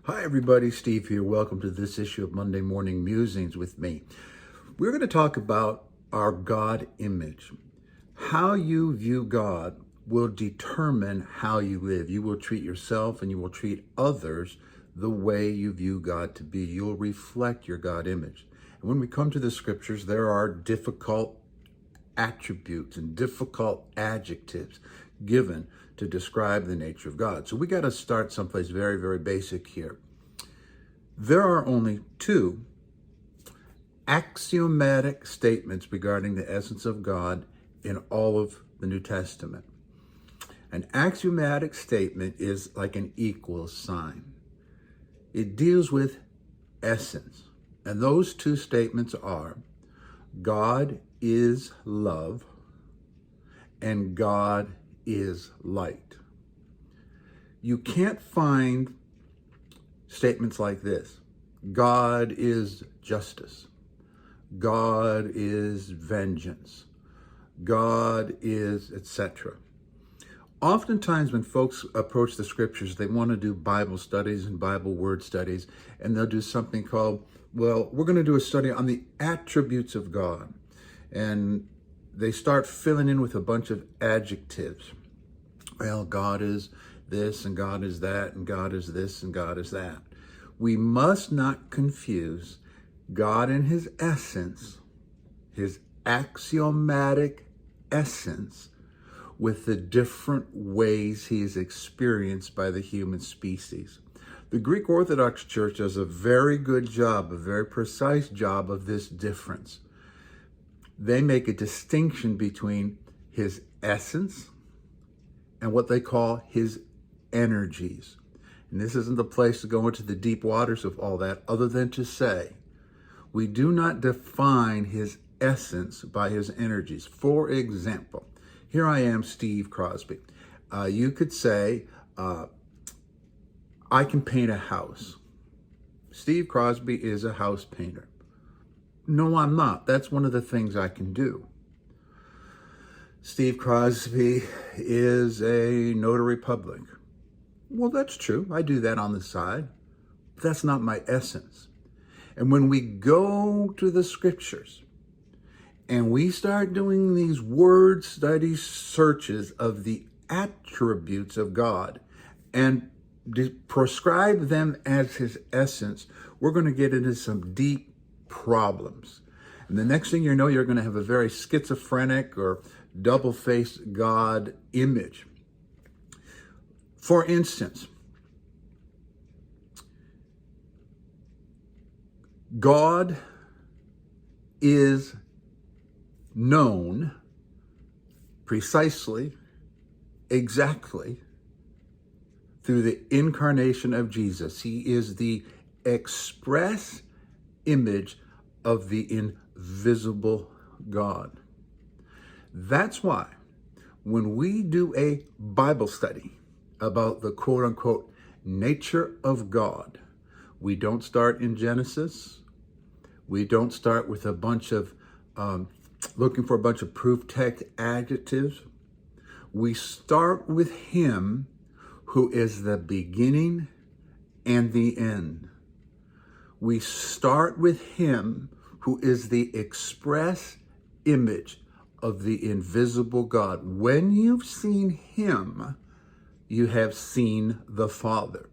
Hi everybody, Steve here. Welcome to this issue of Monday Morning Musings with me. We're going to talk about our God image. How you view God will determine how you live. You will treat yourself and you will treat others the way you view God to be. You'll reflect your God image. And when we come to the scriptures, there are difficult attributes and difficult adjectives given to describe the nature of God. So we got to start someplace very, very basic here. There are only two axiomatic statements regarding the essence of God in all of the New Testament. An axiomatic statement is like an equal sign. It deals with essence. And those two statements are God is love and God is light. You can't find statements like this. God is justice. God is vengeance. God is etc. Oftentimes when folks approach the scriptures, they want to do Bible studies and Bible word studies, and they'll do something called, well, we're going to do a study on the attributes of God. And they start filling in with a bunch of adjectives. Well, God is this, and God is that, and God is this, and God is that. We must not confuse God in his essence, his axiomatic essence, with the different ways he is experienced by the human species. The Greek Orthodox Church does a very good job, a very precise job of this difference. They make a distinction between his essence and what they call his energies. And this isn't the place to go into the deep waters of all that, other than to say, we do not define his essence by his energies. For example, here I am, Steve Crosby. You could say, I can paint a house. Steve Crosby is a house painter. No, I'm not. That's one of the things I can do. Steve Crosby is a notary public. Well, that's true. I do that on the side. But that's not my essence. And when we go to the scriptures and we start doing these word study searches of the attributes of God and prescribe them as his essence, we're going to get into some deep problems. And the next thing you know, you're going to have a very schizophrenic or double-faced God image. For instance, God is known precisely, exactly, through the incarnation of Jesus. He is the express image of the invisible God. That's why when we do a Bible study about the quote-unquote nature of God, we don't start in Genesis. We don't start with a bunch of looking for a bunch of proof text adjectives. We start with him who is the beginning and the end. We start with him who is the express image of the invisible God. When you've seen him, you have seen the Father.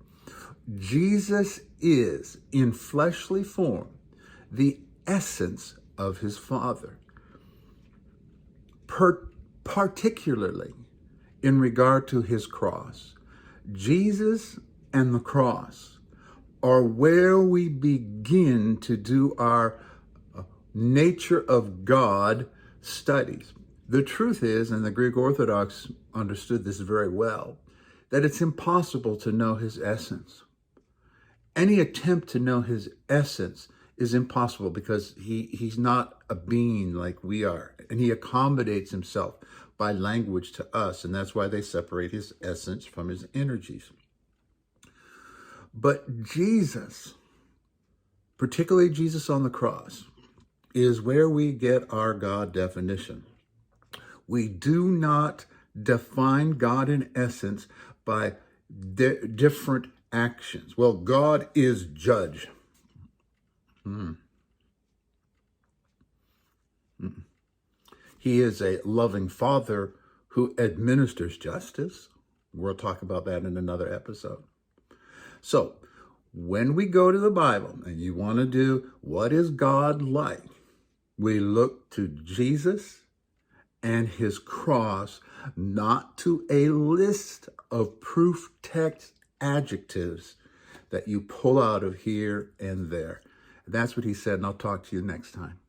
Jesus is, in fleshly form, the essence of his Father. Particularly in regard to his cross. Jesus and the cross are where we begin to do our nature of God studies. The truth is, and the Greek Orthodox understood this very well, that it's impossible to know his essence. Any attempt to know his essence is impossible because he's not a being like we are, and he accommodates himself by language to us, and that's why they separate his essence from his energies. But Jesus, particularly Jesus on the cross, is where we get our God definition. We do not define God in essence by different actions. Well, God is judge. He is a loving father who administers justice. We'll talk about that in another episode. So, when we go to the Bible and you want to do what is God like, we look to Jesus and his cross, not to a list of proof text adjectives that you pull out of here and there. That's what he said, and I'll talk to you next time.